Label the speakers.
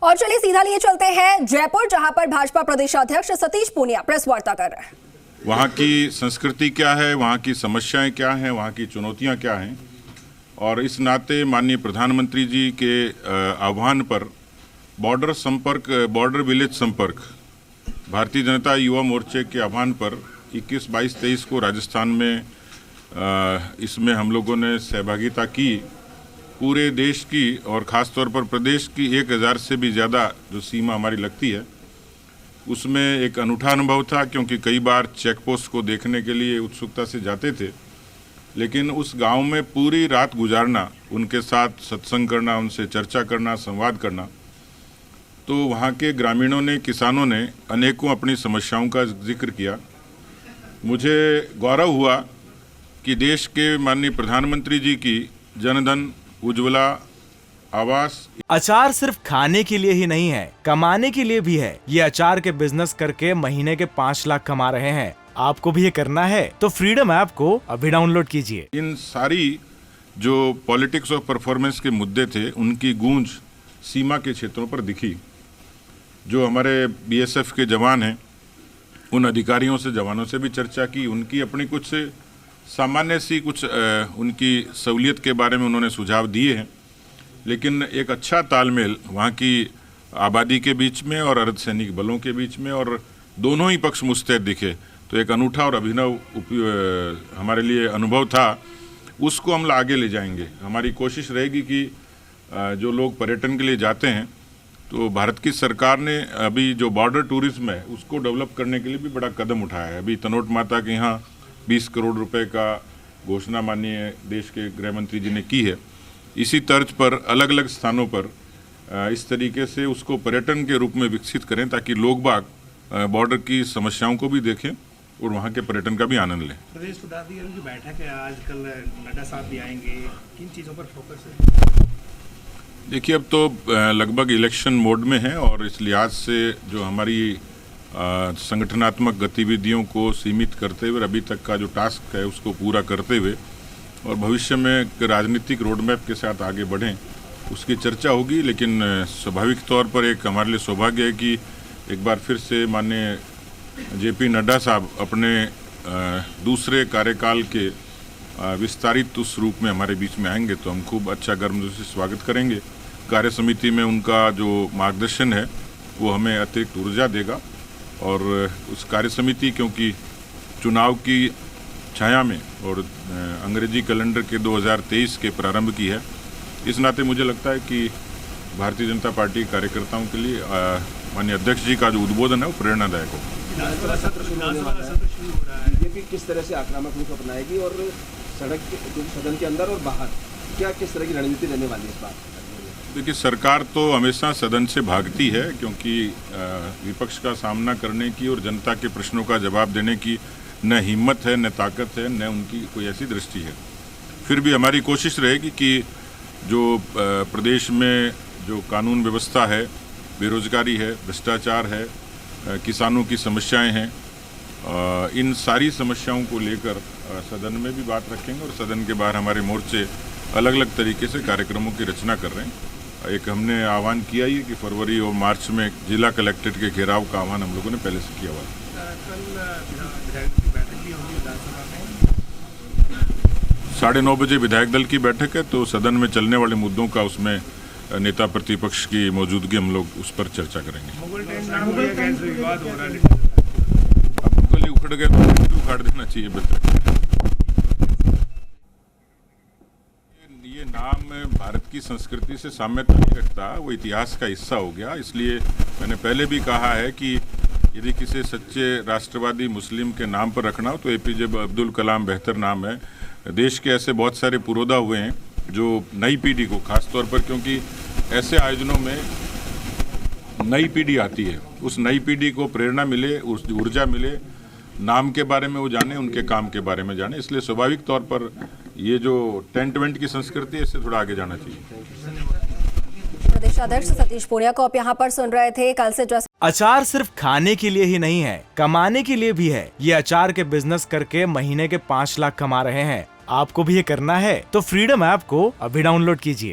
Speaker 1: और चलिए सीधा लिए चलते हैं जयपुर, जहां पर भाजपा प्रदेशाध्यक्ष सतीश पूनिया प्रेस वार्ता कर रहे हैं।
Speaker 2: वहाँ की संस्कृति क्या है, वहाँ की समस्याएं क्या हैं, वहाँ की चुनौतियां क्या हैं, और इस नाते माननीय प्रधानमंत्री जी के आह्वान पर बॉर्डर विलेज संपर्क भारतीय जनता युवा मोर्चे के आह्वान पर 21, 22, 23 को राजस्थान में इसमें हम लोगों ने सहभागिता की। पूरे देश की और ख़ास तौर पर प्रदेश की 1000 से भी ज़्यादा जो सीमा हमारी लगती है, उसमें एक अनूठा अनुभव था, क्योंकि कई बार चेक पोस्ट को देखने के लिए उत्सुकता से जाते थे, लेकिन उस गांव में पूरी रात गुजारना, उनके साथ सत्संग करना, उनसे चर्चा करना, संवाद करना, तो वहाँ के ग्रामीणों ने, किसानों ने अनेकों अपनी समस्याओं का जिक्र किया। मुझे गौरव हुआ कि देश के माननीय प्रधानमंत्री जी की जनधन, उज्ज्वला, आवास।
Speaker 3: अचार सिर्फ खाने के लिए ही नहीं है, कमाने के लिए भी है। ये अचार के बिजनेस करके महीने के 5 लाख कमा रहे हैं। आपको भी ये करना है तो फ्रीडम ऐप को अभी डाउनलोड कीजिए।
Speaker 2: इन सारी जो पॉलिटिक्स ऑफ परफॉर्मेंस के मुद्दे थे, उनकी गूंज सीमा के क्षेत्रों पर दिखी। जो हमारे बीएसएफ के जवान हैं, उन अधिकारियों से, जवानों से भी चर्चा की। उनकी अपनी कुछ सामान्य सी उनकी सहूलियत के बारे में उन्होंने सुझाव दिए हैं, लेकिन एक अच्छा तालमेल वहाँ की आबादी के बीच में और अर्धसैनिक बलों के बीच में, और दोनों ही पक्ष मुस्तैद दिखे, तो एक अनूठा और अभिनव हमारे लिए अनुभव था। उसको हम आगे ले जाएंगे। हमारी कोशिश रहेगी कि जो लोग पर्यटन के लिए जाते हैं, तो भारत की सरकार ने अभी जो बॉर्डर टूरिज्म है उसको डेवलप करने के लिए भी बड़ा कदम उठाया है। अभी तनोट माता के यहाँ 20 करोड़ रुपए का घोषणा माननीय देश के गृह मंत्री जी ने की है। इसी तर्ज पर अलग अलग स्थानों पर इस तरीके से उसको पर्यटन के रूप में विकसित करें, ताकि लोग बाग बॉर्डर की समस्याओं को भी देखें और वहाँ के पर्यटन का भी आनंद लें।
Speaker 4: प्रदेश पदाधिकारियों की बैठक है आजकल, नड्डा साहब भी आएंगे, किन चीज़ों पर फोकस है?
Speaker 2: देखिए, अब तो लगभग इलेक्शन मोड में है, और इस लिहाज से जो हमारी संगठनात्मक गतिविधियों को सीमित करते हुए अभी तक का जो टास्क है उसको पूरा करते हुए और भविष्य में एक राजनीतिक रोडमैप के साथ आगे बढ़ें, उसकी चर्चा होगी। लेकिन स्वाभाविक तौर पर एक हमारे लिए सौभाग्य है कि एक बार फिर से माननीय जेपी नड्डा साहब अपने दूसरे कार्यकाल के विस्तारित उस रूप में हमारे बीच में आएंगे, तो हम खूब अच्छा गर्मजोशी से स्वागत करेंगे। कार्य समिति में उनका जो मार्गदर्शन है वो हमें अतिरिक्त ऊर्जा देगा, और उस कार्य समिति, क्योंकि चुनाव की छाया में और अंग्रेजी कैलेंडर के 2023 के प्रारंभ की है, इस नाते मुझे लगता है कि भारतीय जनता पार्टी कार्यकर्ताओं के लिए माननीय अध्यक्ष जी का जो उद्बोधन है वो प्रेरणादायक हो।
Speaker 5: बीजेपी किस तरह से आक्रामक रुख अपनाएगी, और सदन के अंदर और बाहर क्या किस तरह की रणनीति रहने वाली है इस बार?
Speaker 2: देखिए, सरकार तो हमेशा सदन से भागती है, क्योंकि विपक्ष का सामना करने की और जनता के प्रश्नों का जवाब देने की न हिम्मत है, न ताकत है, न उनकी कोई ऐसी दृष्टि है। फिर भी हमारी कोशिश रहेगी कि जो प्रदेश में जो कानून व्यवस्था है, बेरोजगारी है, भ्रष्टाचार है, किसानों की समस्याएं हैं, इन सारी समस्याओं को लेकर सदन में भी बात रखेंगे, और सदन के बाहर हमारे मोर्चे अलग अलग तरीके से कार्यक्रमों की रचना कर रहे हैं। एक हमने आह्वान किया ही कि फरवरी और मार्च में जिला कलेक्ट्रेट के घेराव का आह्वान हम लोगों ने पहले से किया हुआ है।
Speaker 4: कल की बैठक भी होगी विधानसभा में,
Speaker 2: 9:30 बजे विधायक दल की बैठक है, तो सदन में चलने वाले मुद्दों का उसमें नेता प्रतिपक्ष की मौजूदगी हम लोग उस पर चर्चा करेंगे।
Speaker 4: विवाद हो रहा है,
Speaker 2: अब मुगल ही उखड़ गए तो उखाड़ देना चाहिए बेहतर। ये नाम भारत की संस्कृति से साम्यता नहीं रखता, वो इतिहास का हिस्सा हो गया। इसलिए मैंने पहले भी कहा है कि यदि किसी सच्चे राष्ट्रवादी मुस्लिम के नाम पर रखना हो तो एपीजे अब्दुल कलाम बेहतर नाम है। देश के ऐसे बहुत सारे पुरोधा हुए हैं जो नई पीढ़ी को, खास तौर पर क्योंकि ऐसे आयोजनों में नई पीढ़ी आती है, उस नई पीढ़ी को प्रेरणा मिले, उस ऊर्जा मिले, नाम के बारे में वो जाने, उनके काम के बारे में जाने। इसलिए स्वाभाविक तौर पर ये जो टेंट वेंट की संस्कृति है, इससे थोड़ा आगे जाना चाहिए।
Speaker 1: प्रदेशाध्यक्ष सतीश पूनिया को आप यहाँ पर सुन रहे थे। कल से
Speaker 3: अचार सिर्फ खाने के लिए ही नहीं है, कमाने के लिए भी है। ये अचार के बिजनेस करके महीने के 5 लाख कमा रहे हैं। आपको भी ये करना है तो फ्रीडम ऐप को अभी डाउनलोड कीजिए।